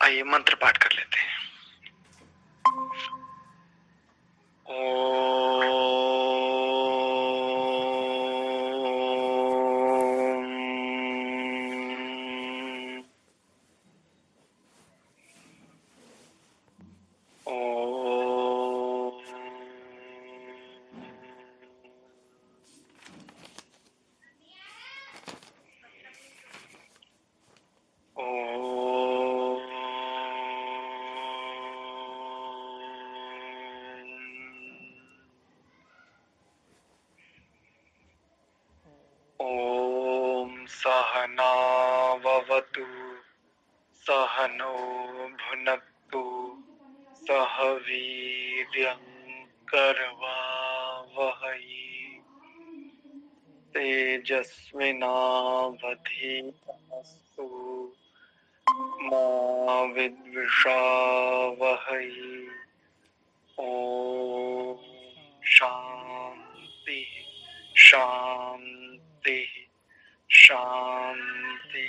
आइए मंत्र पाठ कर लेते हैं। सहनाववतु सहनो भुनक्तु सह वीर्यं करवावहै तेजस्विनावधीतमस्तु मा विद्विषावहै। ओम शांति शांति शांति।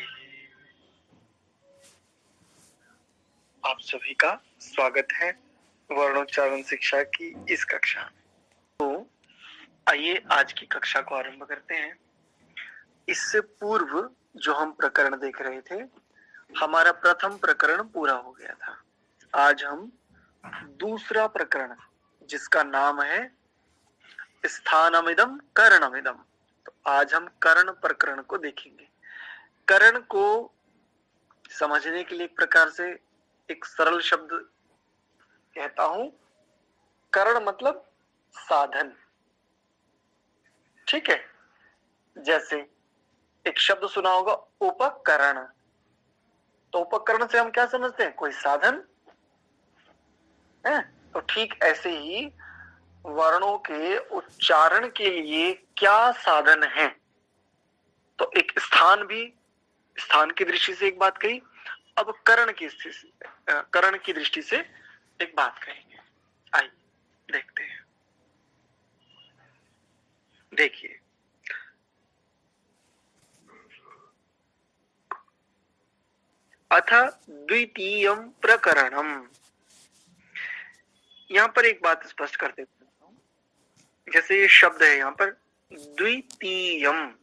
आप सभी का स्वागत है वर्णोच्चारण शिक्षा की इस कक्षा में। तो आइए आज की कक्षा को आरंभ करते हैं। इससे पूर्व जो हम प्रकरण देख रहे थे, हमारा प्रथम प्रकरण पूरा हो गया था। आज हम दूसरा प्रकरण, जिसका नाम है स्थानमिदं करणमिदं, तो आज हम कर्ण प्रकरण को देखेंगे। कर्ण को समझने के लिए एक प्रकार से एक सरल शब्द कहता हूं। कर्ण मतलब साधन, ठीक है। जैसे एक शब्द सुना होगा उपकरण, तो उपकरण से हम क्या समझते हैं? कोई साधन है। तो ठीक ऐसे ही वर्णों के उच्चारण के लिए क्या साधन है, तो एक स्थान भी, स्थान की दृष्टि से एक बात कही। अब कर्ण की दृष्टि से एक बात कहेंगे। आइए देखते हैं। देखिए, अथ द्वितीयं प्रकरणम, यहां पर एक बात स्पष्ट कर देता हूं। जैसे ये शब्द है यहां पर द्वितीयम,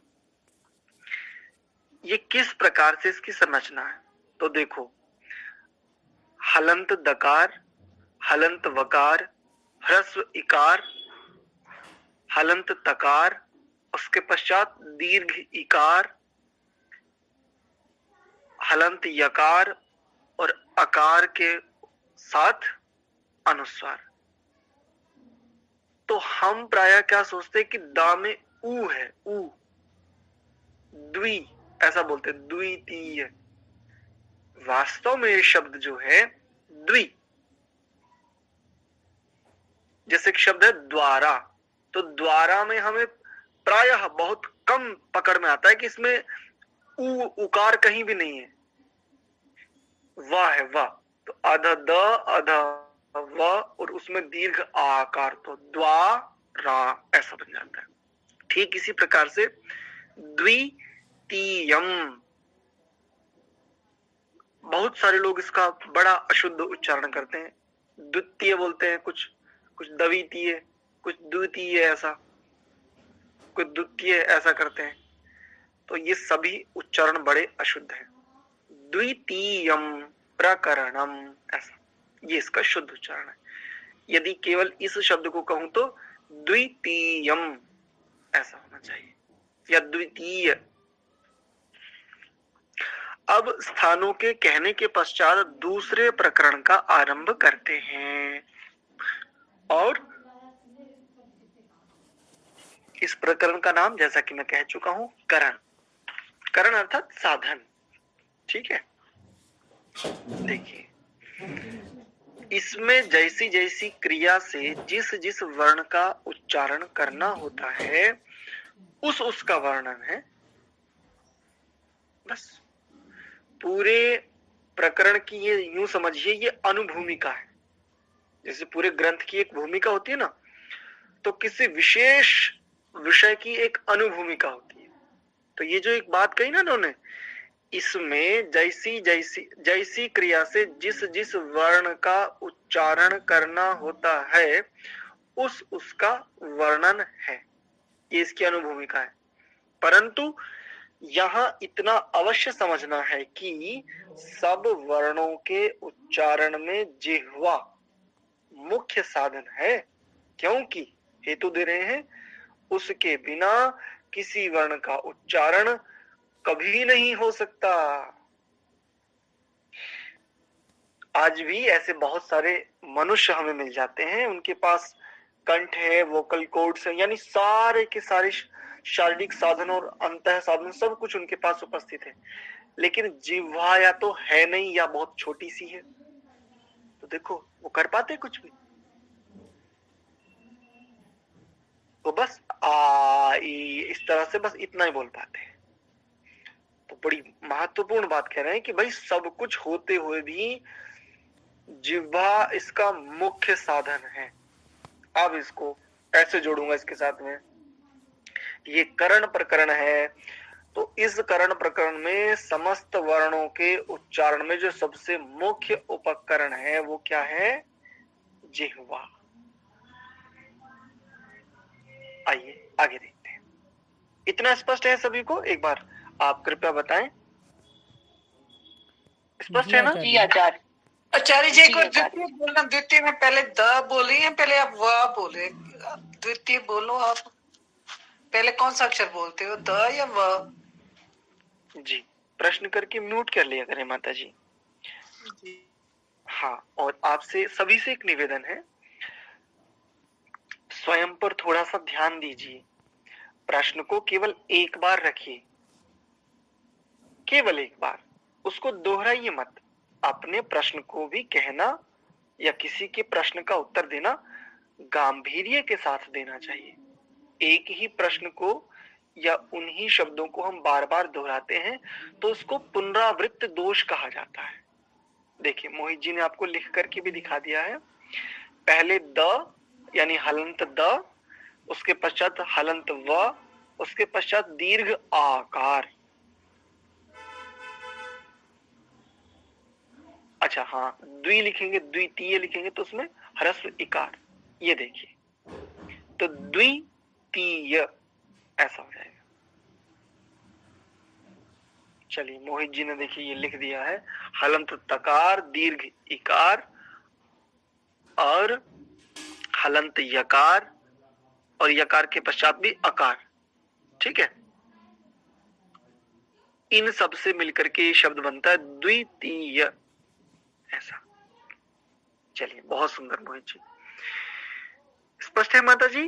ये किस प्रकार से इसकी संरचना है? तो देखो, हलंत दकार, हलंत वकार, ह्रस्व इकार, हलंत तकार, उसके पश्चात दीर्घ इकार, हलंत यकार और अकार के साथ अनुस्वार। तो हम प्रायः क्या सोचते हैं कि दा में ऊ है, ऊ, द्वि ऐसा बोलते, द्वितीय। वास्तव में ये शब्द जो है द्वि, जैसे एक शब्द है द्वारा, तो द्वारा में हमें प्रायः बहुत कम पकड़ में आता है कि इसमें ऊ उकार कहीं भी नहीं है, वाह है वाह। तो अध द अध व और उसमें दीर्घ आकार, तो द्वारा ऐसा बन जाता है। ठीक इसी प्रकार से द्वितीयम, बहुत सारे लोग इसका बड़ा अशुद्ध उच्चारण करते हैं, द्वितीय बोलते हैं, कुछ द्वितीय, कुछ द्वितीय, ऐसा कुछ द्वितीय ऐसा करते हैं। तो ये सभी उच्चारण बड़े अशुद्ध हैं। द्वितीयम प्रकरणम, ऐसा ये इसका शुद्ध उच्चारण है। यदि केवल इस शब्द को कहूं तो द्वितीयम ऐसा होना चाहिए, या द्वितीय। अब स्थानों के कहने के पश्चात दूसरे प्रकरण का आरंभ करते हैं, और इस प्रकरण का नाम, जैसा कि मैं कह चुका हूं, करण। करण अर्थात साधन, ठीक है। देखिए, इसमें जैसी जैसी क्रिया से जिस जिस वर्ण का उच्चारण करना होता है, उसका वर्णन है, बस। पूरे प्रकरण की ये यूं समझिए, ये अनुभूमिका है। जैसे पूरे ग्रंथ की एक भूमिका होती है ना, तो किसी विशेष विषय की एक अनुभूमिका होती है। तो ये जो एक बात कही ना उन्होंने इसमें जैसी जैसी जैसी क्रिया से जिस जिस वर्ण का उच्चारण करना होता है उसका वर्णन है, ये इसकी अनुभूमिका है। परंतु यहाँ इतना अवश्य समझना है कि सब वर्णों के उच्चारण में जिह्वा मुख्य साधन है, क्योंकि हेतु दे रहे हैं उसके बिना किसी वर्ण का उच्चारण कभी नहीं हो सकता। आज भी ऐसे बहुत सारे मनुष्य हमें मिल जाते हैं, उनके पास कंठ है, वोकल कॉर्ड्स है, यानी सारे के सारे शारीरिक साधन और अंतः साधन सब कुछ उनके पास उपस्थित है, लेकिन जिह्वा या तो है नहीं या बहुत छोटी सी है। तो देखो वो कर पाते कुछ भी, वो बस इस तरह से बस इतना ही बोल पाते हैं। तो बड़ी महत्वपूर्ण बात कह रहे हैं कि भाई सब कुछ होते हुए भी जिह्वा इसका मुख्य साधन है। अब इसको ऐसे जोड़ूंगा इसके साथ में, ये करण प्रकरण है, तो इस करण प्रकरण में समस्त वर्णों के उच्चारण में जो सबसे मुख्य उपकरण है वो क्या है? जिह्वा। आइए आगे देखते हैं। इतना स्पष्ट है सभी को? एक बार आप कृपया बताएं, स्पष्ट है ना? जी आचार्य। आचार्य जी को द्वितीय बोलना, द्वितीय में पहले द बोली है, पहले आप व बोले, द्वितीय बोलो आप। पहले कौन सा अक्षर बोलते हो, द या व? जी, प्रश्न करके म्यूट कर लिया करें माता जी। हाँ, और आपसे सभी से एक निवेदन है, स्वयं पर थोड़ा सा ध्यान दीजिए। प्रश्न को केवल एक बार रखिए, केवल एक बार, उसको दोहराइए मत। अपने प्रश्न को भी कहना या किसी के प्रश्न का उत्तर देना गांभीर्य के साथ देना चाहिए। एक ही प्रश्न को या उन्हीं शब्दों को हम बार बार दोहराते हैं तो उसको पुनरावृत्त दोष कहा जाता है। देखिए मोहित जी ने आपको लिख करके भी दिखा दिया है। पहले द यानी हलंत द, उसके पश्चात हलंत व, उसके पश्चात दीर्घ आकार। अच्छा हाँ, द्वि लिखेंगे, द्वितीय लिखेंगे तो उसमें ह्रस्व इकार, ये देखिए, तो द्वितीय ऐसा हो जाएगा। चलिए मोहित जी ने देखिए ये लिख दिया है, हलंत तकार, दीर्घ इकार और हलंत यकार, और यकार के पश्चात भी अकार। ठीक है, इन सब से मिलकर के ये शब्द बनता है द्वितीय, ऐसा। चलिए बहुत सुंदर मोहित जी, स्पष्ट है माता जी?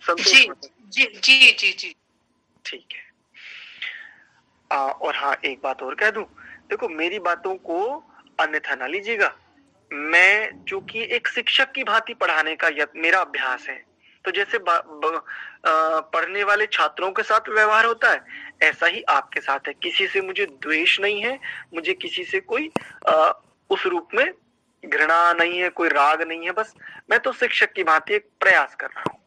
जी जी जी जी जी ठीक है। और हाँ एक बात और कह दूं, देखो मेरी बातों को अन्यथा ना लीजिएगा। मैं चूंकि एक शिक्षक की भांति पढ़ाने का मेरा अभ्यास है, तो जैसे पढ़ने वाले छात्रों के साथ व्यवहार होता है, ऐसा ही आपके साथ है। किसी से मुझे द्वेष नहीं है, मुझे किसी से कोई उस रूप में घृणा नहीं है, कोई राग नहीं है, बस मैं तो शिक्षक की भांति एक प्रयास कर रहा हूँ।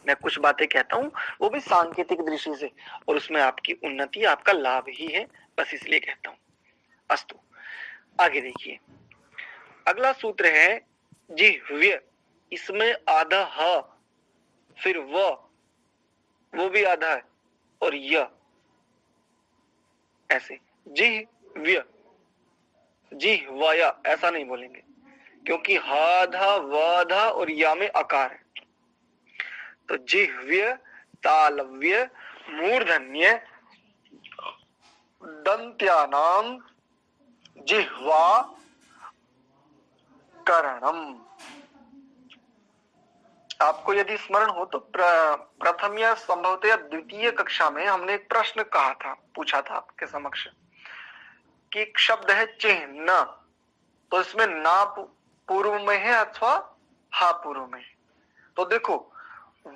मैं कुछ बातें कहता हूँ वो भी सांकेतिक दृष्टि से, और उसमें आपकी उन्नति, आपका लाभ ही है, बस इसलिए कहता हूँ। अस्तु, आगे देखिए, अगला सूत्र है जिह्व्य। इसमें आधा ह, फिर वो भी आधा है, और य, ऐसे जिह्व्य, जिह्वाया ऐसा नहीं बोलेंगे, क्योंकि हाधा वाधा और या में अकार है। तो जिह्व्य, तालव्य, मूर्धन्य दंत्यानाम जिह्वा करणम। आपको यदि स्मरण हो तो प्रथम या संभवतः द्वितीय कक्षा में हमने एक प्रश्न कहा था, पूछा था आपके समक्ष कि एक शब्द है चिन्ह, तो इसमें ना पूर्व में है अथवा हा पूर्व में है। तो देखो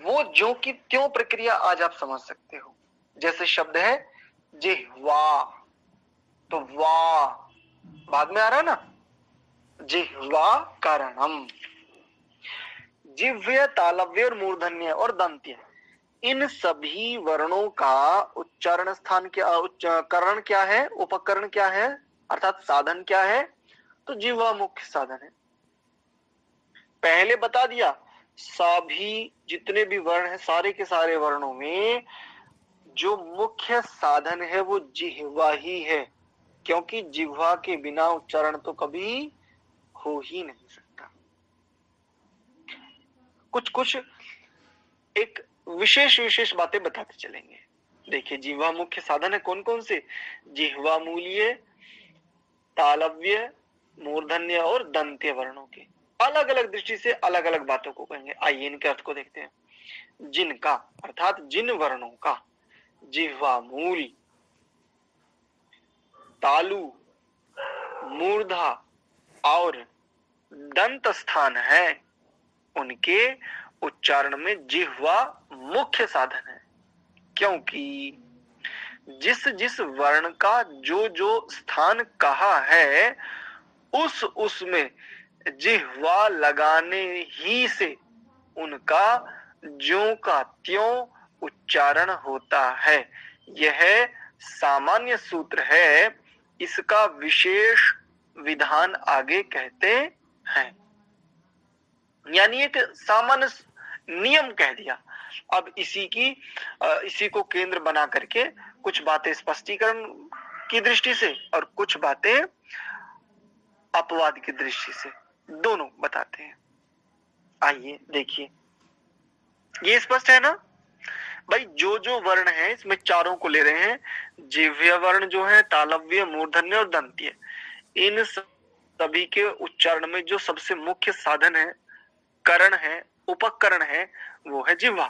वो जो कि त्यों प्रक्रिया आज आप समझ सकते हो। जैसे शब्द है जिह्वा, तो वा बाद में आ रहा है ना, जिह्वा कारणम। जिह्व्य, तालव्य और मूर्धन्य और दंत्य, इन सभी वर्णों का उच्चारण स्थान क्या, करण क्या है, उपकरण क्या है, अर्थात साधन क्या है, तो जिह्वा मुख्य साधन है। पहले बता दिया, सभी जितने भी वर्ण हैं, सारे के सारे वर्णों में जो मुख्य साधन है वो जिह्वा ही है, क्योंकि जिह्वा के बिना उच्चारण तो कभी हो ही नहीं सकता। कुछ कुछ एक विशेष विशेष बातें बताते चलेंगे। देखिए, जिह्वा मुख्य साधन है कौन कौन से, जिह्वा मूलीय, तालव्य, मूर्धन्य और दंत्य वर्णों के। अलग अलग दृष्टि से अलग अलग बातों को कहेंगे। आइए इनके अर्थ को देखते हैं। जिनका अर्थात जिन वर्णों का जिह्वा मूल, तालु, मूर्धा और दंत स्थान है, उनके उच्चारण में जिह्वा मुख्य साधन है। क्योंकि जिस जिस वर्ण का जो जो स्थान कहा है, उसमें जिह्वा लगाने ही से उनका ज्यों का त्यों उच्चारण होता है। यह सामान्य सूत्र है, इसका विशेष विधान आगे कहते हैं। यानी एक सामान्य नियम कह दिया। अब इसी को केंद्र बना करके कुछ बातें स्पष्टीकरण की दृष्टि से और कुछ बातें अपवाद की दृष्टि से दोनों बताते हैं। आइए देखिए, ये स्पष्ट है ना भाई। जो जो वर्ण है इसमें चारों को ले रहे हैं, जिह्वा वर्ण जो है, तालव्य, मूर्धन्य और दंत्य, इन सभी के उच्चारण में जो सबसे मुख्य साधन है, करण है, उपकरण है, वो है जिह्वा।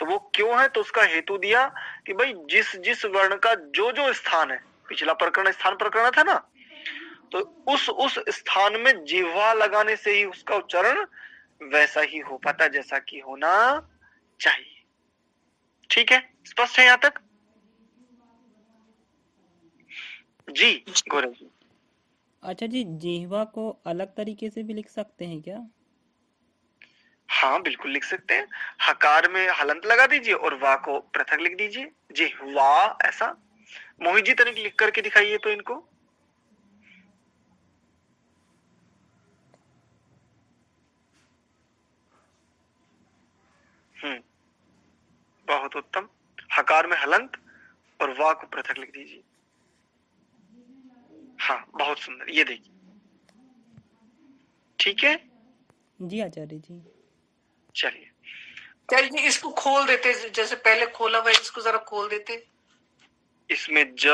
तो वो क्यों है, तो उसका हेतु दिया कि भाई जिस जिस वर्ण का जो जो स्थान है, पिछला प्रकरण स्थान प्रकरण था ना, तो उस स्थान में जिह्वा लगाने से ही उसका उच्चारण वैसा ही हो पाता जैसा कि होना चाहिए। ठीक है, स्पष्ट है यहां तक? जी गौरव जी। अच्छा जी, जिह्वा को अलग तरीके से भी लिख सकते हैं क्या? हाँ बिल्कुल लिख सकते हैं। हकार में हलंत लगा दीजिए और वा को पृथक लिख दीजिए, जिह्वा ऐसा। मोहित जी तनिक लिख करके दिखाइए तो इनको। बहुत उत्तम। हकार में हलंत और वा को पृथक लिख दीजिए। हाँ बहुत सुंदर, ये देखिए। ठीक है जी आचार्य जी। चलिए, चलिए इसको खोल देते, जैसे पहले खोला हुआ, इसको जरा खोल देते। इसमें ज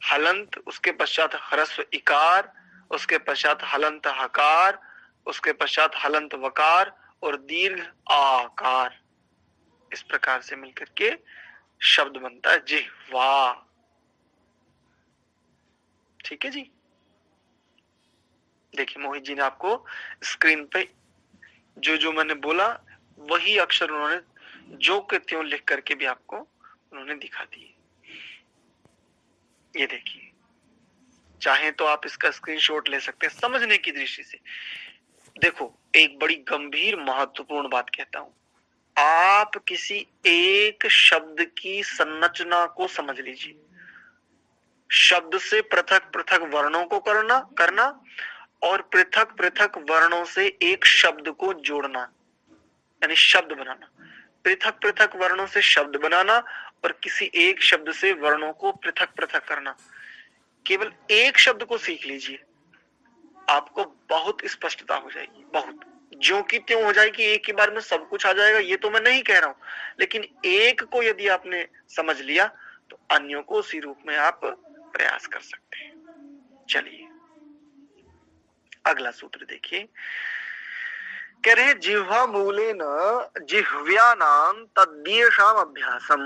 हलंत, उसके पश्चात ह्रस्व इकार, उसके पश्चात हलंत हकार, उसके पश्चात हलंत वकार और दीर्घ आकार। इस प्रकार से मिलकर के शब्द बनता है जिह्वा। ठीक है जी। देखिए मोहित जी ने आपको स्क्रीन पे जो जो मैंने बोला वही अक्षर उन्होंने जो के त्यों लिख करके भी आपको उन्होंने दिखा दिए। ये देखिए, चाहे तो आप इसका स्क्रीनशॉट ले सकते हैं समझने की दृष्टि से। देखो, एक बड़ी गंभीर महत्वपूर्ण बात कहता हूं, आप किसी एक शब्द की संरचना को समझ लीजिए। शब्द से पृथक पृथक वर्णों को करना और पृथक पृथक वर्णों से एक शब्द को जोड़ना, यानी शब्द बनाना। पृथक पृथक वर्णों से शब्द बनाना और किसी एक शब्द से वर्णों को पृथक पृथक करना। केवल एक शब्द को सीख लीजिए, आपको बहुत स्पष्टता हो जाएगी, बहुत ज्यों की त्यों हो जाएगी। एक ही बार में सब कुछ आ जाएगा ये तो मैं नहीं कह रहा हूं, लेकिन एक को यदि आपने समझ लिया तो अन्यों को उसी रूप में आप प्रयास कर सकते हैं। चलिए अगला सूत्र देखिए, कह रहे हैं जिह्वा मूलेन जिह्व्यानां तद्देशाम अभ्यासम।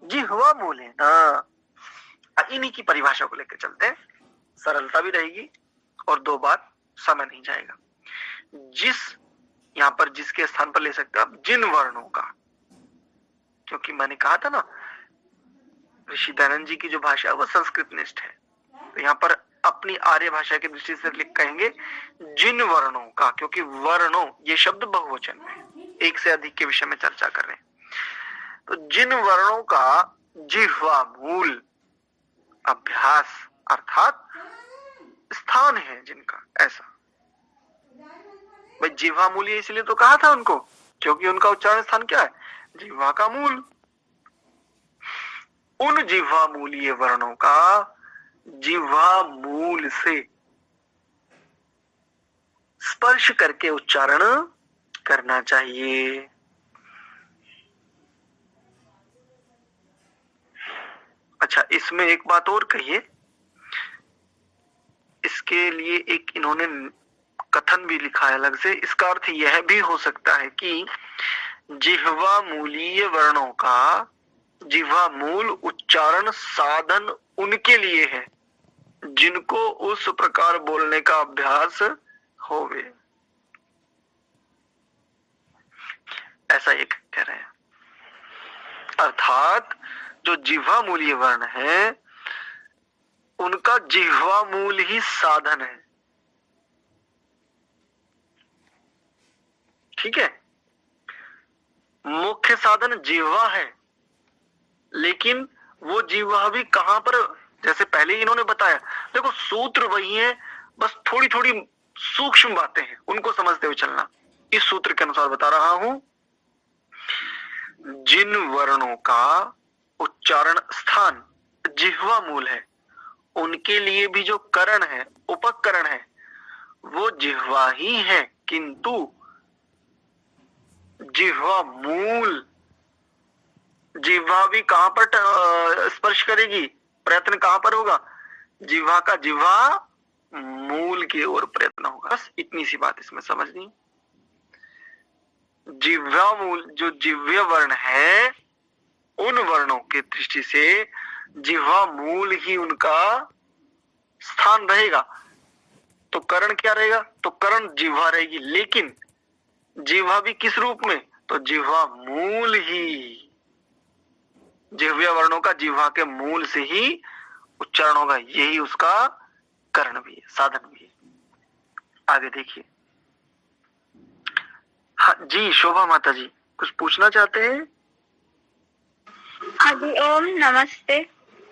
जिह्वा मूलेन, इन्हीं की परिभाषा को लेकर चलते हैं, सरलता भी रहेगी और दो बार समय नहीं जाएगा। यहां पर जिसके स्थान पर ले सकते हैं आप जिन वर्णों का, क्योंकि मैंने कहा था ना ऋषि दयानंद जी की जो भाषा है वो संस्कृतनिष्ठ है, तो यहाँ पर अपनी आर्य भाषा की दृष्टि से लिख कहेंगे जिन वर्णों का, क्योंकि वर्णों ये शब्द बहुवचन में, एक से अधिक के विषय में चर्चा कर रहे हैं। तो जिन वर्णों का जिह्वा मूल अभ्यास अर्थात स्थान है जिनका, ऐसा भाई जिह्वा मूल इसलिए तो कहा था उनको क्योंकि उनका उच्चारण स्थान क्या है, जिह्वा का मूल। उन जिह्वा मूलीय वर्णों का जिह्वा मूल से स्पर्श करके उच्चारण करना चाहिए। अच्छा, इसमें एक बात और कहिए, इसके लिए एक इन्होंने कथन भी लिखा है अलग से। इसका अर्थ यह भी हो सकता है कि जिह्वा मूलीय वर्णों का जिह्वा मूल उच्चारण साधन उनके लिए है जिनको उस प्रकार बोलने का अभ्यास होवे, ऐसा ये कह रहे हैं। अर्थात जो जिह्वा मूलीय वर्ण है उनका जिह्वा मूल ही साधन है। ठीक है, मुख्य साधन जिह्वा है, लेकिन वो जिह्वा भी कहां पर, जैसे पहले इन्होंने बताया, देखो सूत्र वही है, बस थोड़ी थोड़ी सूक्ष्म बातें हैं, उनको समझते हुए चलना। इस सूत्र के अनुसार बता रहा हूं, जिन वर्णों का उच्चारण स्थान जिह्वा मूल है उनके लिए भी जो करण है, उपकरण है, वो जिह्वा ही है, किंतु जिह्वा मूल, जिह्वा भी कहां पर स्पर्श करेगी, प्रयत्न कहां पर होगा, जिह्वा का जिह्वा मूल की ओर प्रयत्न होगा। बस इतनी सी बात इसमें समझनी। जिह्वा मूल जो जिह्व्य वर्ण है उन वर्णों की दृष्टि से जिह्वा मूल ही उनका स्थान रहेगा। तो करण क्या रहेगा, तो करण जिह्वा रहेगी, लेकिन जिह्वा भी किस रूप में, तो जिह्वा मूल ही, जिह्व्य वर्णों का जिह्वा के मूल से ही उच्चारण होगा, यही उसका करण भी है, साधन भी है। आगे देखिए। हाँ जी, शोभा माता जी कुछ पूछना चाहते हैं? हरि ओम, नमस्ते।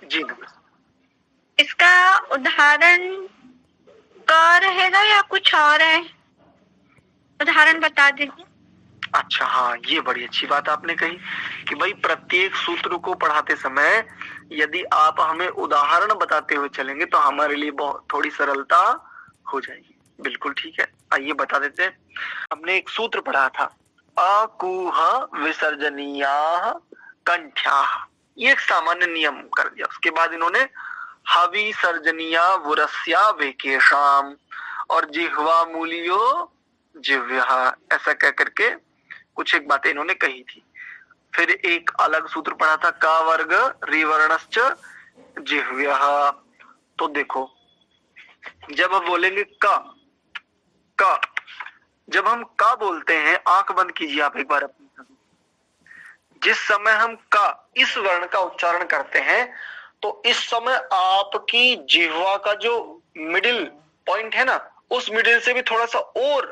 जी नमस्ते। इसका उदाहरण का रहेगा या कुछ और है? उदाहरण बता दीजिए। अच्छा, हाँ, ये बड़ी अच्छी बात आपने कही कि भाई प्रत्येक सूत्र को पढ़ाते समय यदि आप हमें उदाहरण बताते हुए चलेंगे तो हमारे लिए बहुत थोड़ी सरलता हो जाएगी। बिल्कुल ठीक है, आइए बता देते हैं। हमने एक सूत्र पढ़ा था, अकूह विसर्जनीया कंठ्या, ये एक सामान्य नियम कर दिया। उसके बाद इन्होंने हविसर्जनीया वुरस्या वेकेशाम और जिह्वा मूलियो जिह्व्यः, ऐसा कह करके कुछ एक बातें इन्होंने कही थी। फिर एक अलग सूत्र पढ़ा था, का वर्ग रिवर्णश्च जिह्व्यः। तो देखो, जब हम बोलेंगे का, जब हम का बोलते हैं, आंख बंद कीजिए आप एक बार अपनी। जिस समय हम का इस वर्ण का उच्चारण करते हैं तो इस समय आपकी जिह्वा का जो मिडिल पॉइंट है ना, उस मिडिल से भी थोड़ा सा और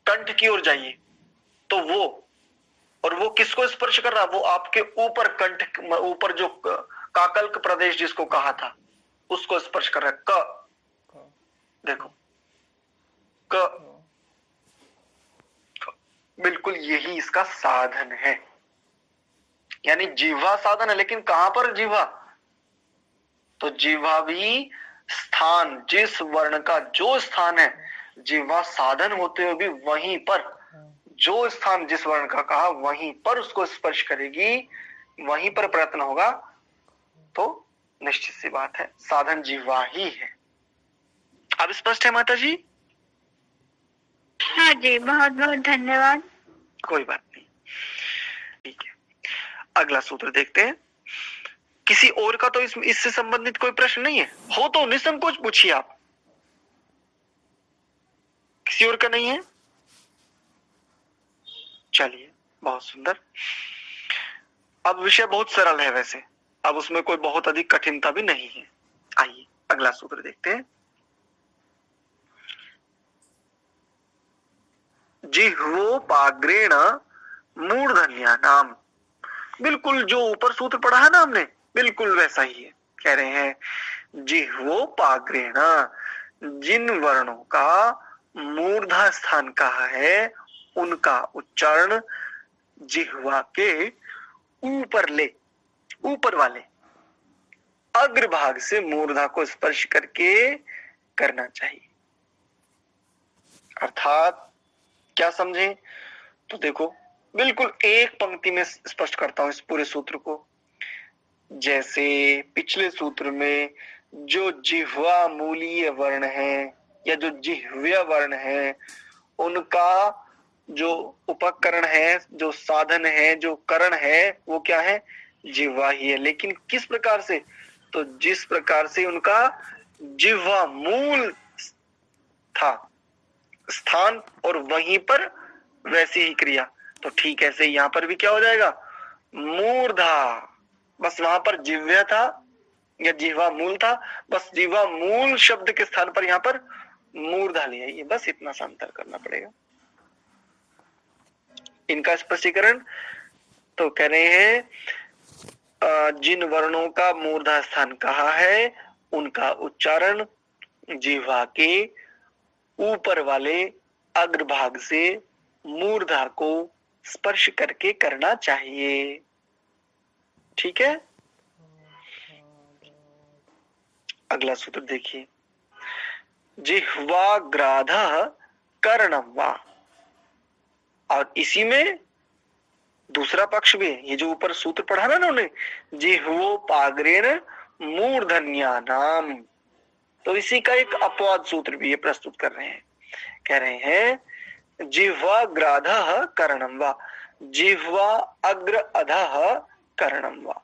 कंठ की ओर जाइए, तो वो, और वो किसको स्पर्श कर रहा है, वो आपके ऊपर कंठ, ऊपर जो काकल्क प्रदेश जिसको कहा था उसको स्पर्श कर रहा है। क, देखो क, बिल्कुल यही इसका साधन है। यानी जिह्वा साधन है, लेकिन कहां पर जिह्वा, तो जिह्वा भी स्थान, जिस वर्ण का जो स्थान है, जिह्वा साधन होते हुए भी वहीं पर जो स्थान जिस वर्ण का कहा वहीं पर उसको स्पर्श करेगी, वहीं पर प्रयत्न होगा। तो निश्चित सी बात है, साधन जिह्वा ही है। अब स्पष्ट है माता जी? हाँ जी, बहुत बहुत धन्यवाद। कोई बात नहीं, ठीक है। अगला सूत्र देखते हैं। किसी और का तो इससे संबंधित कोई प्रश्न नहीं है, हो तो निसंकोच पूछिए आप। किसी और का नहीं है? चलिए, बहुत सुंदर। अब विषय बहुत सरल है वैसे, अब उसमें कोई बहुत अधिक कठिनता भी नहीं है। आइए अगला सूत्र देखते हैं। जिह्वोपाग्रेण मूर्धन्या नाम। बिल्कुल जो ऊपर सूत्र पढ़ा है ना हमने, बिल्कुल वैसा ही है। कह रहे हैं जिह्वोपाग्रेण, जिन वर्णों का मूर्धा स्थान कहा है उनका उच्चारण जिह्वा के ऊपर वाले अग्रभाग से मूर्धा को स्पर्श करके करना चाहिए। अर्थात क्या समझे? तो देखो बिल्कुल एक पंक्ति में स्पष्ट करता हूं इस पूरे सूत्र को। जैसे पिछले सूत्र में जो जिह्वा मूलीय वर्ण है या जो जिह्व्य वर्ण है, उनका जो उपकरण है, जो साधन है, जो करण है, वो क्या है? जिह्वा ही है। लेकिन किस प्रकार से? तो जिस प्रकार से उनका जिह्वा मूल था स्थान और वहीं पर वैसी ही क्रिया, तो ठीक ऐसे यहां पर भी क्या हो जाएगा? मूर्धा, बस वहां पर जिह्वा था या जिह्वा मूल था, बस जिह्वा मूल शब्द के स्थान पर यहां पर मूर्धा ले आइए, बस इतना सा अंतर करना पड़ेगा। इनका स्पष्टीकरण तो कह रहे हैं जिन वर्णों का मूर्धा स्थान कहा है उनका उच्चारण जिह्वा के ऊपर वाले अग्रभाग से मूर्धा को स्पर्श करके करना चाहिए। ठीक है, अगला सूत्र देखिए, जिह्वाग्राधः कर्णम वा। और इसी में दूसरा पक्ष भी है, ये जो ऊपर सूत्र पढ़ा ना उन्होंने, जिह्वोपाग्रेण मूर्धन्या नाम, तो इसी का एक अपवाद सूत्र भी ये प्रस्तुत कर रहे हैं। कह रहे हैं जिह्वाग्राधः कर्णम वा, जिह्वा अग्र अधः कर्णम वा,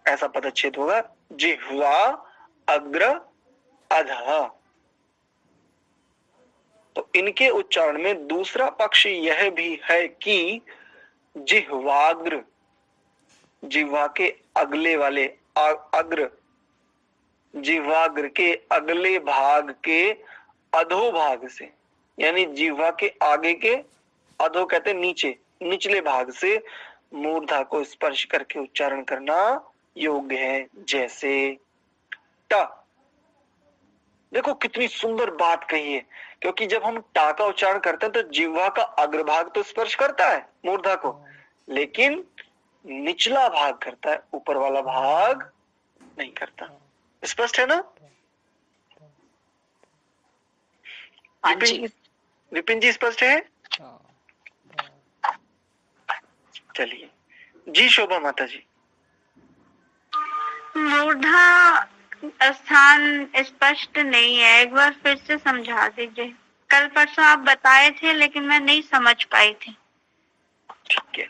ऐसा पदच्छेद होगा, जिह्वा अग्र अधः। तो इनके उच्चारण में दूसरा पक्ष यह भी है कि जिह्वाग्र, जिह्वा के अगले वाले अग्र, जिह्वाग्र के अगले भाग के अधोभाग से, यानी जिह्वा के आगे के, अधो कहते नीचे, निचले भाग से मूर्धा को स्पर्श करके उच्चारण करना योग्य है। जैसे ट, देखो कितनी सुंदर बात कही है, क्योंकि जब हम टा का उच्चारण करते हैं तो जिह्वा का अग्रभाग तो स्पर्श करता है मूर्धा को, लेकिन निचला भाग करता है, ऊपर वाला भाग नहीं करता। स्पष्ट है ना? विपिन जी स्पष्ट है? चलिए जी, शोभा माता जी। मूर्धा स्थान स्पष्ट नहीं है, एक बार फिर से समझा दीजिए। कल परसों आप बताए थे लेकिन मैं नहीं समझ पाई थी। ठीक है,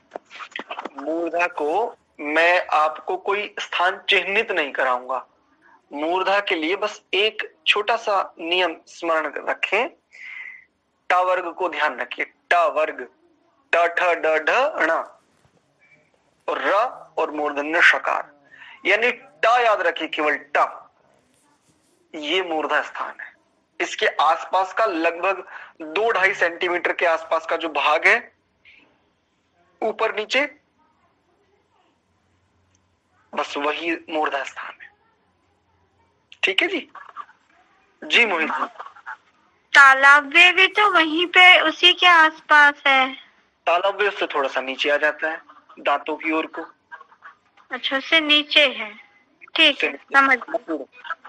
मूर्धा को मैं आपको कोई स्थान चिन्हित नहीं कराऊंगा। मूर्धा के लिए बस एक छोटा सा नियम स्मरण रखें, ट वर्ग को ध्यान रखिए। ट वर्ग, ट ठ ड ढ ण, और र और मूर्धन्य षकार, यानी ट याद रखिए, केवल ट, ये मूर्धा स्थान है। इसके आसपास का लगभग 2-2.5 सेंटीमीटर के आसपास का जो भाग है ऊपर नीचे, बस वही मूर्धा स्थान है। ठीक है जी। जी मोहित जी। तालव्य भी तो वहीं पे उसी के आसपास है। तालव्य से थोड़ा सा नीचे आ जाता है, दांतों की ओर को। अच्छा, उससे नीचे है, ठीक है, समझ।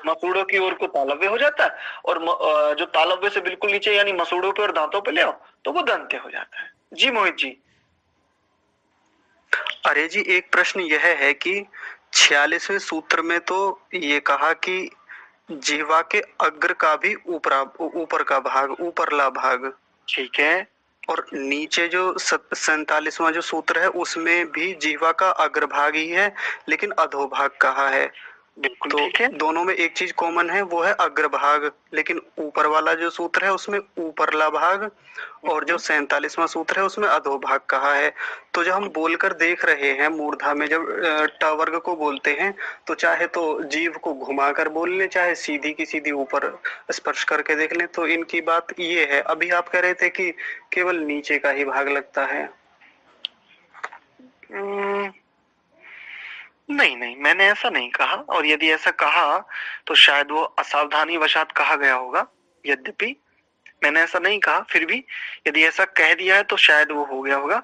मसूड़ों की ओर को तालव्य हो जाता है, और जो तालव्य से बिल्कुल नीचे यानी मसूड़ों पे और दांतों पे ले आओ तो वो दंत्य हो जाता है। जी मोहित जी। अरे जी, एक प्रश्न यह है कि 46वें सूत्र में तो ये कहा कि जिह्वा के अग्र का भी ऊपर का भाग, ऊपरला भाग, ठीक है, और नीचे जो 47वां जो सूत्र है उसमें भी जिह्वा का अग्रभाग ही है लेकिन अधोभाग कहा है। बिल्कुल तो ठीक है। दोनों में एक चीज कॉमन है, वो है अग्रभाग, लेकिन ऊपर वाला जो सूत्र है उसमें ऊपरला भाग, और जो 47वां सूत्र है उसमें अधोभाग कहा है। तो जब हम बोलकर देख रहे हैं मूर्धा में, जब ट वर्ग को बोलते हैं तो चाहे तो जीभ को घुमाकर बोल लें, चाहे सीधी की सीधी ऊपर स्पर्श करके देख लें। तो इनकी बात ये है। अभी आप कह रहे थे कि केवल नीचे का ही भाग लगता है। नहीं नहीं, मैंने ऐसा नहीं कहा, और यदि ऐसा कहा तो शायद वो असावधानी वशात कहा गया होगा। यद्यपि मैंने ऐसा नहीं कहा, फिर भी यदि ऐसा कह दिया है तो शायद वो हो गया होगा।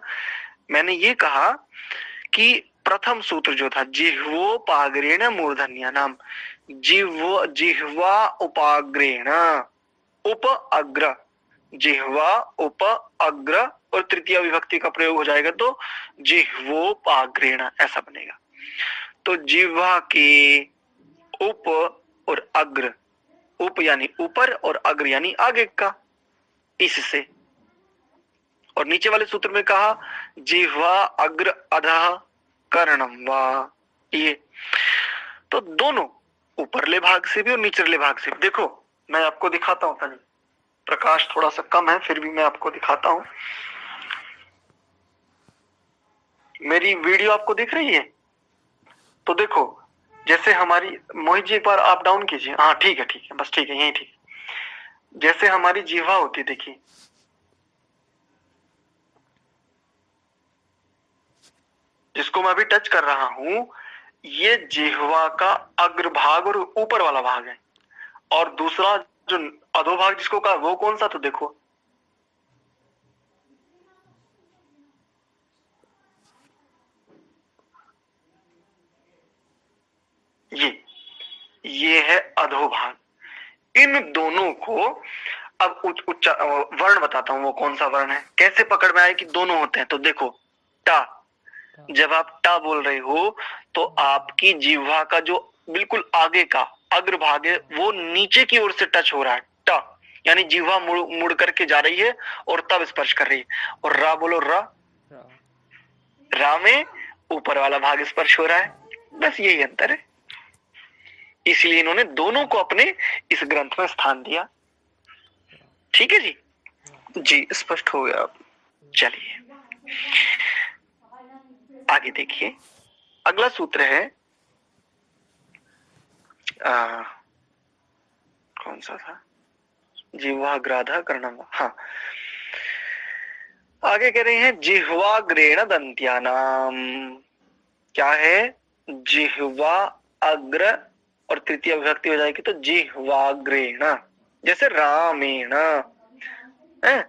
मैंने ये कहा कि प्रथम सूत्र जो था जिह्वोपाग्रेण मूर्धन्य नाम, जिह्वा उपाग्रेण उप अग्र, जिह्वा उप अग्र और तृतीय विभक्ति का प्रयोग हो जाएगा तो जिह्वोपाग्रेण ऐसा बनेगा। तो जिह्वा के उप और अग्र, उप यानी ऊपर और अग्र यानी आगे का, इससे। और नीचे वाले सूत्र में कहा जिह्वा अग्र अधः कर्णम वा, ये तो दोनों ऊपरले भाग से भी और निचले भाग से भी। देखो मैं आपको दिखाता हूं, तनी प्रकाश थोड़ा सा कम है फिर भी मैं आपको दिखाता हूं। मेरी वीडियो आपको दिख रही है? तो देखो जैसे हमारी, मोहित जी एक बार आप डाउन कीजिए। हाँ ठीक है, बस ठीक है, यही ठीक। जैसे हमारी जिह्वा होती, देखिए जिसको मैं अभी टच कर रहा हूं, ये जिह्वा का अग्रभाग और ऊपर वाला भाग है, और दूसरा जो अधोभाग जिसको कहा वो कौन सा? तो देखो ये है अधोभाग। इन दोनों को अब वर्ण बताता हूं वो कौन सा वर्ण है, कैसे पकड़ में आए कि दोनों होते हैं। तो देखो टा, जब आप टा बोल रहे हो तो आपकी जिह्वा का जो बिल्कुल आगे का अग्रभाग है वो नीचे की ओर से टच हो रहा है, टा यानी जिह्वा मुड़ करके जा रही है और तब स्पर्श कर रही है। और रा बोलो, रा में ऊपर वाला भाग स्पर्श हो रहा है, बस यही अंतर है। इसलिए इन्होंने दोनों को अपने इस ग्रंथ में स्थान दिया। ठीक है जी? जी स्पष्ट हो गया। चलिए आगे देखिए, अगला सूत्र है कौन सा था? जिह्वाग्राधा कर्णम। हाँ, आगे कह रहे हैं जिह्वाग्रेण दंत्यानाम। क्या है? जिह्वा अग्र और तृतीय विभक्ति हो जाएगी तो जिह्वाग्रेण, जैसे रामेण है,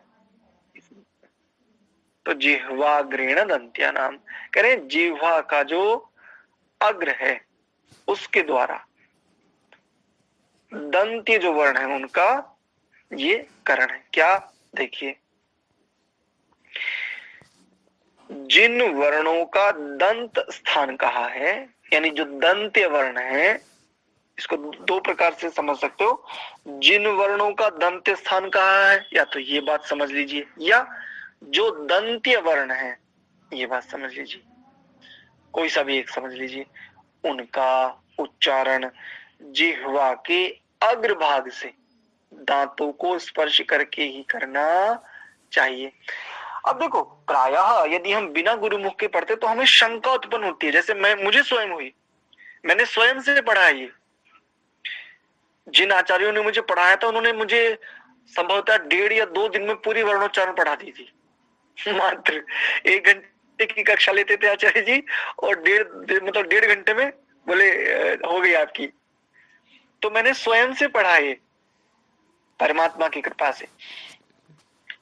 तो जिह्वाग्रेण दंत्यानाम। कह रहे हैं जिह्वा का जो अग्र है उसके द्वारा दंत्य जो वर्ण है उनका ये करण है। क्या? देखिए जिन वर्णों का दंत स्थान कहा है, यानी जो दंत्य वर्ण है, इसको दो प्रकार से समझ सकते हो। जिन वर्णों का दंत्य स्थान कहा है, या तो ये बात समझ लीजिए, या जो दंत्य वर्ण है ये बात समझ लीजिए, कोई सा भी एक समझ लीजिए। उनका उच्चारण जिह्वा के अग्रभाग से दांतों को स्पर्श करके ही करना चाहिए। अब देखो प्रायः यदि हम बिना गुरुमुख के पढ़ते तो हमें शंका उत्पन्न होती है, जैसे मुझे स्वयं हुई, मैंने स्वयं से पढ़ा है। ये जिन आचार्यों ने मुझे पढ़ाया था उन्होंने मुझे संभवतः 1.5 या 2 दिन में पूरी वर्णोच्चारण पढ़ा दी थी। मात्र 1 घंटे की कक्षा लेते थे आचार्य जी, और 1.5 घंटे में बोले हो गई आपकी। तो मैंने स्वयं से पढ़ा है परमात्मा की कृपा से,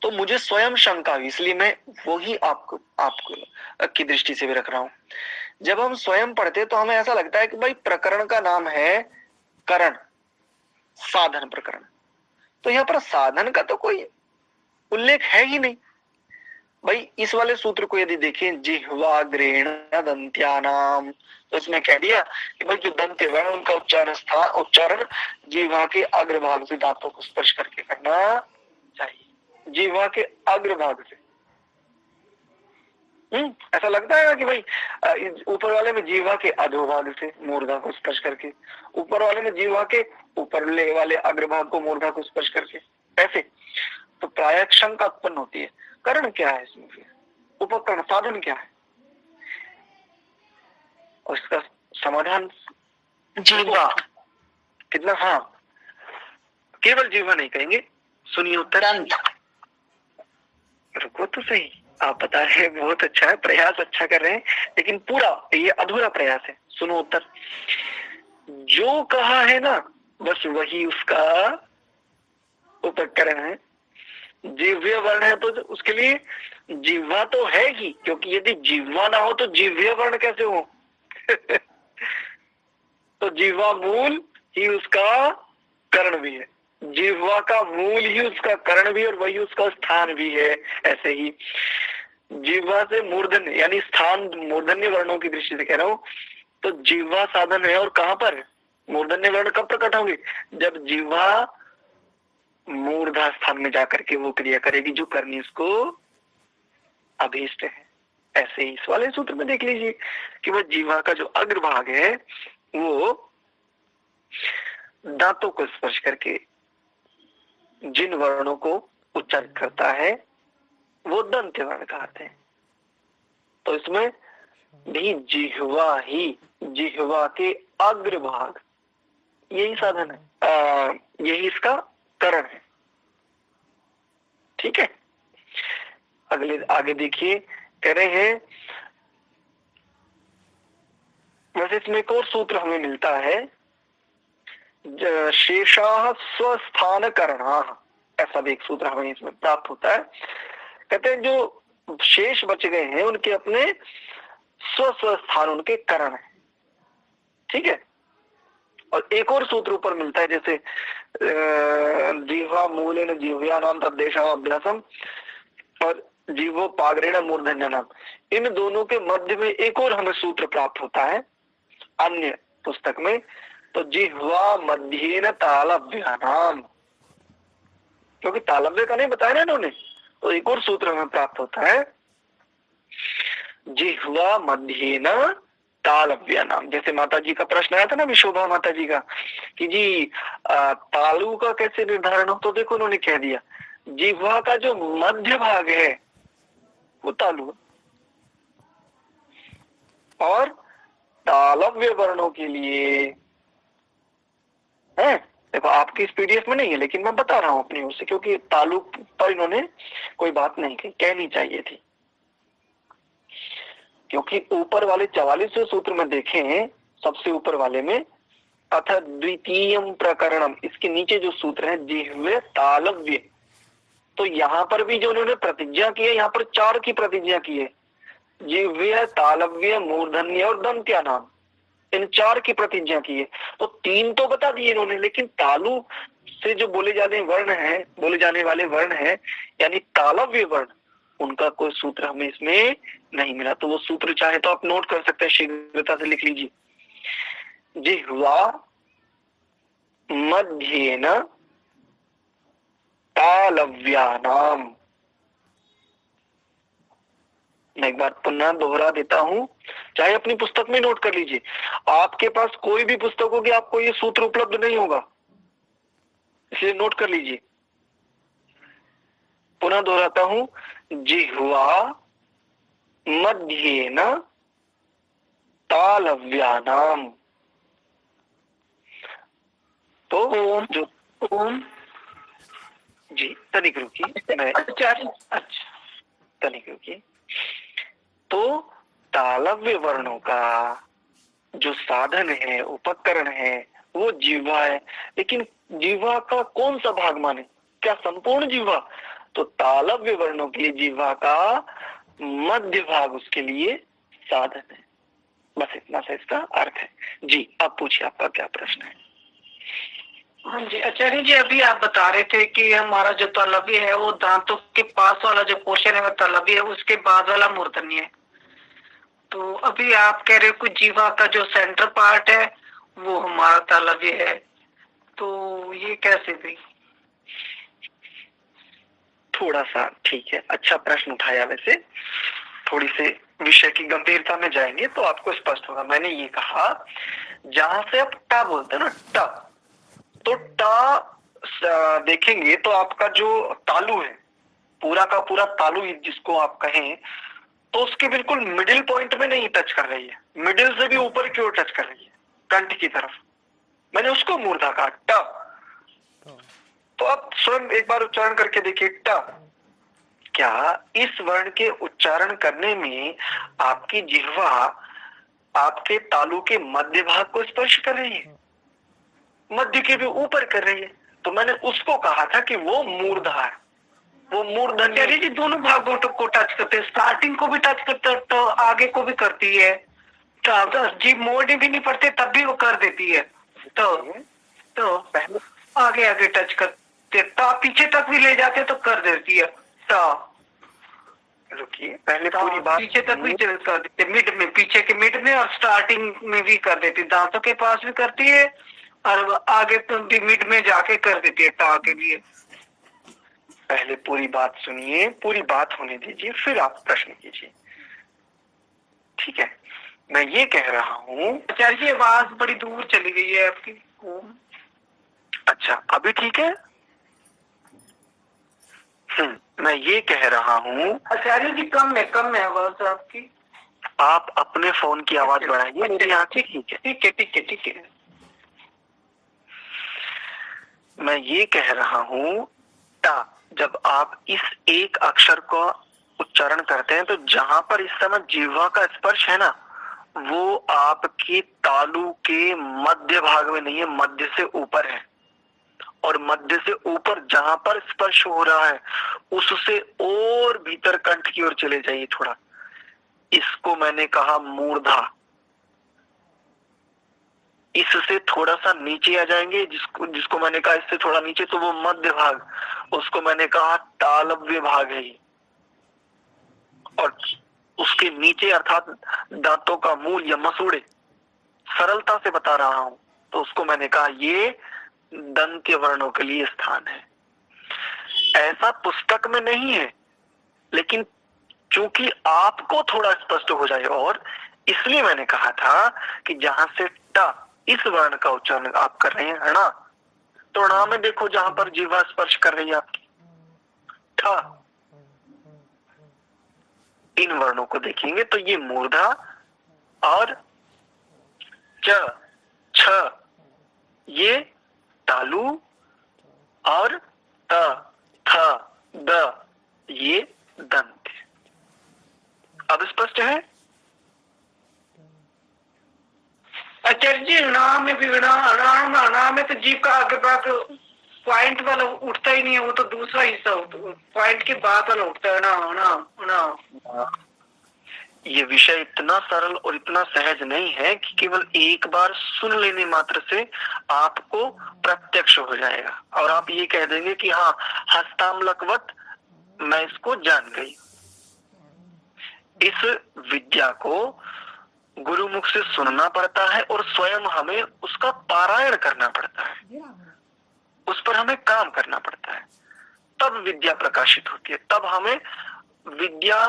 तो मुझे स्वयं शंका हुई, इसलिए मैं वही आपको की दृष्टि से भी रख रहा हूं। जब हम स्वयं पढ़ते तो हमें ऐसा लगता है कि भाई प्रकरण का नाम है करण, साधन प्रकरण, तो यहाँ पर साधन का तो कोई उल्लेख है ही नहीं। भाई इस वाले सूत्र को यदि देखें जिह्वाग्रेण दंत्यानाम, तो इसमें कह दिया कि भाई जो दंत्य वर्ण उनका उच्चारण जिह्वा के अग्रभाग से दांतों को स्पर्श करके करना चाहिए, जिह्वा के अग्रभाग से। ऐसा लगता है कि भाई ऊपर वाले में जिह्वा के अधोभाग से मूर्धा को स्पर्श करके, ऊपर वाले में जिह्वा के ऊपरले वाले अग्रभाग को मूर्धा को स्पर्श करके, ऐसे तो प्रायः शंका उत्पन्न होती है। कारण क्या है इसमें? फिर उपकरण साधन क्या है? और इसका समाधान जिह्वा कितना, हाँ केवल जिह्वा नहीं कहेंगे, सुनिए उत्तर। रुको तो सही, आप बता रहे हैं बहुत अच्छा है, प्रयास अच्छा कर रहे हैं, लेकिन पूरा ये अधूरा प्रयास है। सुनो उत्तर, जो कहा है ना बस वही उसका उपकरण है। जिह्वे वर्ण है तो उसके लिए जिह्वा तो है ही, क्योंकि यदि जिह्वा ना हो तो जिह्वे वर्ण कैसे हो? तो जिह्वा मूल ही उसका कर्ण भी है, जिह्वा का मूल ही उसका कर्ण भी और वही उसका स्थान भी है। ऐसे ही जिह्वा से मूर्धन्य यानी स्थान मूर्धन्य वर्णों की दृष्टि से कह रहा हूं, तो जिह्वा साधन है। और कहां पर मूर्धन्य वर्ण कब प्रकट होंगे? जब जिह्वा मूर्धा स्थान में जाकर के वो क्रिया करेगी जो करनी उसको अभीष्ट है। ऐसे ही इस वाले सूत्र में देख लीजिए कि वह जिह्वा का जो अग्रभाग है वो दांतों को स्पर्श करके जिन वर्णों को उच्चारित करता है वो दंत्य वर्ण कहते हैं। तो इसमें भी जिह्वा ही, जिह्वा के अग्रभाग यही साधन है, यही इसका करण है। ठीक है, अगले आगे देखिए, कह रहे हैं वैसे इसमें एक और सूत्र हमें मिलता है, शेषाः स्वस्थान करणाः, ऐसा भी एक सूत्र हमें इसमें प्राप्त होता है। कहते हैं जो शेष बच गए हैं उनके अपने स्वस्थान उनके करण है। ठीक है, और एक और सूत्र ऊपर मिलता है जैसे जिह्वा मूलेन जिह्वानाम तद्देशः अभ्यासम और जीवो पागरेण मूर्धन्य नाम, इन दोनों के मध्य में एक और हमें सूत्र प्राप्त होता है अन्य पुस्तक में, तो जिह्वा मध्येन तालव्यानाम, क्योंकि तालव्य का नहीं बताया ना इन्होंने, तो एक और सूत्र हमें प्राप्त होता है जिह्वा मध्येन तालव्यानाम। जैसे माता जी का प्रश्न आया था ना विशोभा माता जी का कि जी तालु का कैसे निर्धारण हो, तो देखो उन्होंने कह दिया जिह्वा का जो मध्य भाग है वो तालु, और तालव्य वर्णों के लिए है, देखो आपकी इस पीडीएफ में नहीं है लेकिन मैं बता रहा हूं अपनी ओर से, क्योंकि तालु पर इन्होंने कोई बात नहीं कही, कहनी चाहिए थी, क्योंकि ऊपर वाले 44वें सूत्र में देखें सबसे ऊपर वाले में अथ द्वितीयम प्रकरणम, इसके नीचे जो सूत्र है जिह्वे तालव्य, तो यहाँ पर भी जो उन्होंने प्रतिज्ञा की है, यहाँ पर 4 की प्रतिज्ञा की है, जिह्वे तालव्य मूर्धन्य और दंत्या नाम, इन 4 की प्रतिज्ञा की है। तो 3 तो बता दिए इन्होंने, लेकिन तालु से जो बोले जाने वाले वर्ण है यानी तालव्य वर्ण, उनका कोई सूत्र हमें इसमें नहीं मिला। तो वो सूत्र चाहे तो आप नोट कर सकते हैं, शीघ्रता से लिख लीजिए, जिह्वा मध्येन तालव्यानाम। मैं एक बार पुनः दोहरा देता हूं, चाहे अपनी पुस्तक में नोट कर लीजिए, आपके पास कोई भी पुस्तक होगी आपको ये सूत्र उपलब्ध नहीं होगा, इसलिए नोट कर लीजिए। पुनः दोहराता हूं, जिह्वा मध्येन तालव्यानाम। तो जो जी तनिक रुकिए, मैं अच्छा तनिक रुकिए। तो तालव्य वर्णों का जो साधन है, उपकरण है, वो जिह्वा है, लेकिन जिह्वा का कौन सा भाग माने, क्या संपूर्ण जिह्वा? तो तालव्य वर्णों के लिए जिह्वा का मध्य भाग उसके लिए साधन है। बस इतना सा इसका अर्थ है। जी अब पूछिए, आपका क्या प्रश्न है? हाँ जी आचार्य जी, अभी आप बता रहे थे कि हमारा जो तालव्य है वो दांतों के पास वाला जो पोर्शन है वो तालव्य है, उसके बाद वाला मूर्धन्य है। तो अभी आप कह रहे हो कि जीवा का जो सेंटर पार्ट है वो हमारा तालव्य है, तो ये कैसे भी? थोड़ा सा ठीक है, अच्छा प्रश्न उठाया। वैसे थोड़ी से विषय की गंभीरता में जाएंगे तो आपको स्पष्ट होगा। मैंने ये कहा जहां से आप टा बोलते हैं ना, टा, तो टा देखेंगे तो आपका जो तालु है, पूरा का पूरा तालु जिसको आप कहें, तो उसके बिल्कुल मिडिल पॉइंट में नहीं टच कर रही है, मिडिल से भी ऊपर की ओर टच कर रही है, कंठ की तरफ। मैंने उसको मूर्धा कहा, ट। तो आप स्वयं एक बार उच्चारण करके देखिए, ट क्या इस वर्ण के उच्चारण करने में आपकी जिह्वा आपके तालु के मध्य भाग को स्पर्श कर रही है, मध्य के भी ऊपर कर रही है? तो मैंने उसको कहा था कि वो मूर्धा है, वो मूर्धन्य। आचार्य जी दोनों भागों को टच करते हैं, स्टार्टिंग को भी टच करते हैं तो आगे को भी करती है, तो अगर जीभ मोड़ने भी नहीं पड़ते तब भी वो कर देती है। तो पहले आगे आगे टच करते तो पीछे तक भी ले जाते तो कर देती है। तो रुकिए, पहले पूरी बात पीछे तक भी कर देते, मिड में, पीछे के मिड में और स्टार्टिंग में भी कर देती, दांतों के पास भी करती है और आगे तो भी मिड में जाके कर देती है टा के लिए। पहले पूरी बात सुनिए, पूरी बात होने दीजिए, फिर आप प्रश्न कीजिए, ठीक है? मैं ये कह रहा हूँ। आचार्य जी आवाज बड़ी दूर चली गई है आपकी। अच्छा, अभी ठीक है? मैं ये कह रहा हूँ। आचार्य जी कम है आवाज आपकी। आप अपने फोन की आवाज बढ़ाइए, मेरी यहाँ ठीक है। ठीक है ठीक है ठीक है। मैं ये कह रहा हूँ, टा जब आप इस एक अक्षर का उच्चारण करते हैं तो जहां पर इस समय जिह्वा का स्पर्श है ना, वो आपके तालु के मध्य भाग में नहीं है, मध्य से ऊपर है। और मध्य से ऊपर जहां पर स्पर्श हो रहा है उससे और भीतर कंठ की ओर चले जाइए थोड़ा, इसको मैंने कहा मूर्धा। इससे थोड़ा सा नीचे आ जाएंगे, जिसको मैंने कहा इससे थोड़ा नीचे, तो वो मध्य भाग, उसको मैंने कहा तालव्य भाग है। और उसके नीचे अर्थात दांतों का मूल या मसूड़े, सरलता से बता रहा हूं, तो उसको मैंने कहा ये दंत्य वर्णों के लिए स्थान है। ऐसा पुस्तक में नहीं है, लेकिन चूंकि आपको थोड़ा स्पष्ट हो जाए, और इसलिए मैंने कहा था कि जहां से ट इस वर्ण का उच्चारण आप कर रहे हैं णा, तो णा में देखो जहां पर जीवा स्पर्श कर रही है आपकी, ठ, इन वर्णों को देखेंगे तो ये मूर्धा और च, छ, ये तालु, और त, थ, द, ये दंत। अब स्पष्ट है? आचार्य जी णा में भी णा में तो जीभ का आगे भाग पॉइंट वाला उठता ही नहीं है, वो तो दूसरा हिस्सा पॉइंट के बाद वाला उठता है ना। ये विषय इतना सरल और इतना सहज नहीं है कि केवल एक बार सुन लेने मात्र से आपको प्रत्यक्ष हो जाएगा और आप ये कह देंगे कि हाँ हस्तामलकवत मैं इसको जान गई। इस विद्या को गुरुमुख से सुनना पड़ता है और स्वयं हमें उसका पारायण करना पड़ता है, उस पर हमें काम करना पड़ता है, तब विद्या प्रकाशित होती है, तब हमें विद्या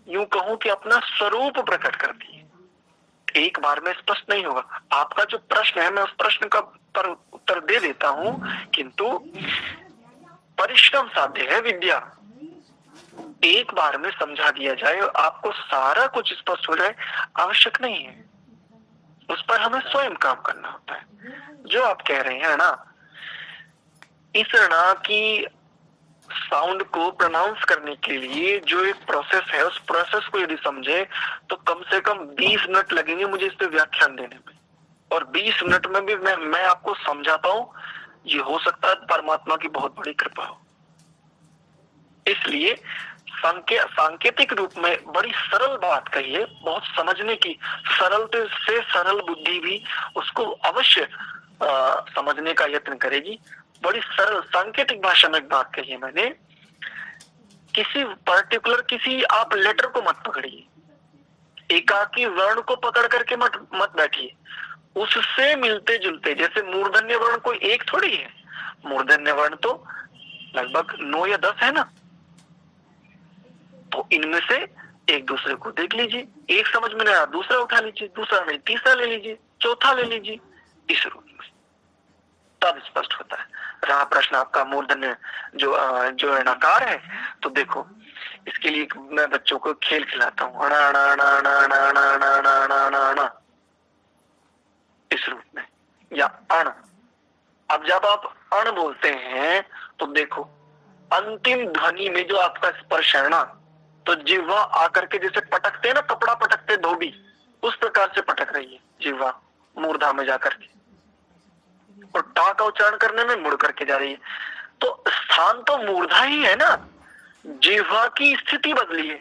यूं कहूं कि अपना स्वरूप प्रकट करती है। एक बार में स्पष्ट नहीं होगा। आपका जो प्रश्न है मैं उस प्रश्न का पर उत्तर दे देता हूं, किंतु परिश्रम साध्य है विद्या। एक बार में समझा दिया जाए और आपको सारा कुछ स्पष्ट हो जाए आवश्यक नहीं है, उस पर हमें स्वयं काम करना होता है। जो आप कह रहे हैं ना, इस णा की साउंड को प्रोनाउंस करने के लिए जो एक प्रोसेस है, उस प्रोसेस को यदि समझे तो कम से कम 20 मिनट लगेंगे मुझे इस पे व्याख्यान देने में, और 20 मिनट में भी मैं आपको समझा पाऊं, ये हो सकता है परमात्मा की बहुत बड़ी कृपा हो। इसलिए सांकेतिक रूप में बड़ी सरल बात कही है, बहुत समझने की, सरल से सरल बुद्धि भी उसको अवश्य समझने का यत्न करेगी। बड़ी सरल सांकेतिक भाषा में एक बात कही है मैंने, किसी पर्टिकुलर किसी आप लेटर को मत पकड़िए, एकाकी वर्ण को पकड़ करके मत बैठिए, उससे मिलते जुलते, जैसे मूर्धन्य वर्ण कोई एक थोड़ी है, मूर्धन्य वर्ण तो लगभग 9 या 10 है ना, तो इनमें से एक दूसरे को देख लीजिए, एक समझ में नहीं आया दूसरा उठा लीजिए, दूसरा नहीं तीसरा ले लीजिए, चौथा ले लीजिए, इस रूप में तब स्पष्ट होता है। रहा प्रश्न आपका मूर्धन्य जो णकार है, तो देखो इसके लिए मैं बच्चों को खेल खिलाता हूँ, अणा अणा अणा अणा अणा अणा अणा अणा अणा अणा अणा, इस रूप में, या अण। अब जब आप अण बोलते हैं तो देखो अंतिम ध्वनि में जो आपका स्पर्श है ना, तो जिह्वा आकर के जैसे पटकते हैं ना, कपड़ा पटकते धोबी, उस प्रकार से पटक रही है जिह्वा मूर्धा में जाकर के, और टा का उच्चारण करने में मुड़ करके जा रही है। तो स्थान तो मूर्धा ही है ना, जिह्वा की स्थिति बदली है।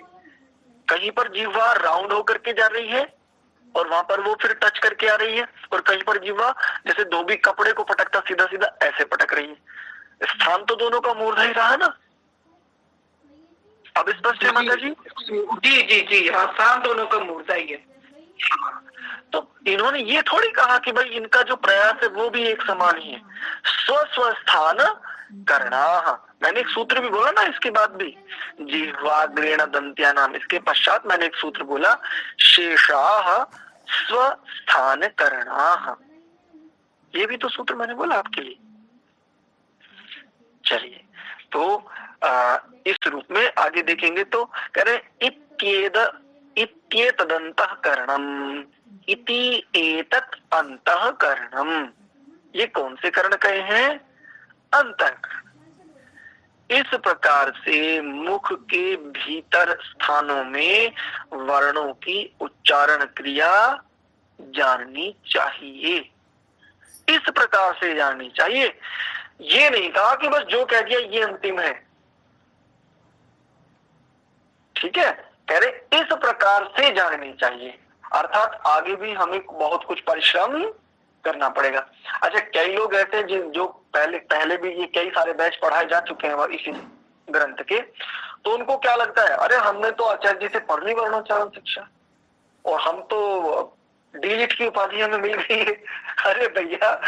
कहीं पर जिह्वा राउंड होकर के जा रही है और वहां पर वो फिर टच करके आ रही है, और कहीं पर जिह्वा जैसे धोबी कपड़े को पटकता सीधा सीधा ऐसे पटक रही है। स्थान तो दोनों का मूर्धा ही रहा ना। अब स्पष्ट है माता जी? जी जी जी, हाँ, स्थान दोनों का मूर्धा ही है। तो इन्होंने ये थोड़ी कहा कि भाई इनका जो प्रयास है वो भी एक समान ही है। स्व स्वस्थान करणाः, मैंने एक सूत्र भी बोला ना इसके बाद भी, जिह्वाग्रेण दंत्या नाम, इसके पश्चात मैंने एक सूत्र बोला, शेषाः स्वस्थान करणाः, ये भी तो सूत्र मैंने बोला आपके लिए। चलिए, तो इस रूप में आगे देखेंगे तो कह रहे इत्येतदन्तःकरणम् इति एतत् अंतःकरणम्, ये कौन से करण कहे हैं? अंतःकरण। इस प्रकार से मुख के भीतर स्थानों में वर्णों की उच्चारण क्रिया जाननी चाहिए, इस प्रकार से जाननी चाहिए। ये नहीं कहा कि बस जो कह दिया ये अंतिम है, ठीक है, कह रहे इस प्रकार से जाननी चाहिए, अर्थात आगे भी हमें बहुत कुछ परिश्रम करना पड़ेगा। अच्छा, कई लोग ऐसे जो पहले भी ये कई सारे बैच पढ़ाए जा चुके हैं इसी ग्रंथ के, तो उनको क्या लगता है, अरे हमने तो आचार्य जी से पढ़ ली वर्णोच्चारण शिक्षा और हम तो डीलिट की उपाधि हमें मिल गई है। अरे भैया,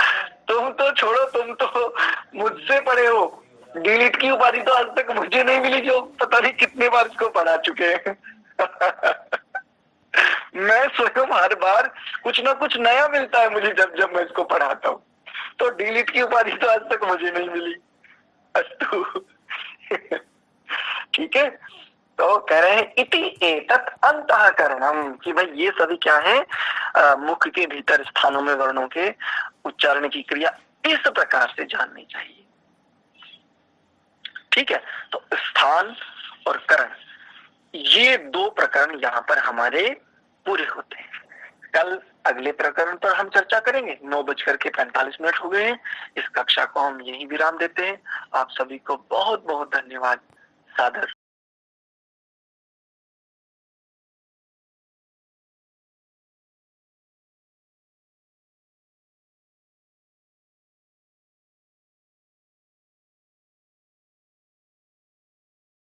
तुम तो छोड़ो, तुम तो मुझसे पढ़े हो, डीलिट की उपाधि तो आज तक मुझे नहीं मिली, जो पता नहीं कितने बार इसको पढ़ा चुके हैं। मैं स्वयं हर बार कुछ ना कुछ नया मिलता है मुझे जब मैं इसको पढ़ाता हूँ, तो डीलिट की उपाधि तो आज तक मुझे नहीं मिली। अस्तु। ठीक है, तो कह रहे हैं इति एतत् अंतःकरणम्, कि भाई ये सभी क्या है, मुख के भीतर स्थानों में वर्णों के उच्चारण की क्रिया इस प्रकार से जाननी चाहिए। ठीक है, तो स्थान और करण, ये दो प्रकरण यहाँ पर हमारे पूरे होते हैं। कल अगले प्रकरण पर हम चर्चा करेंगे। 9:45 हो गए हैं। इस कक्षा को हम यही विराम देते हैं। आप सभी को बहुत बहुत धन्यवाद। सादर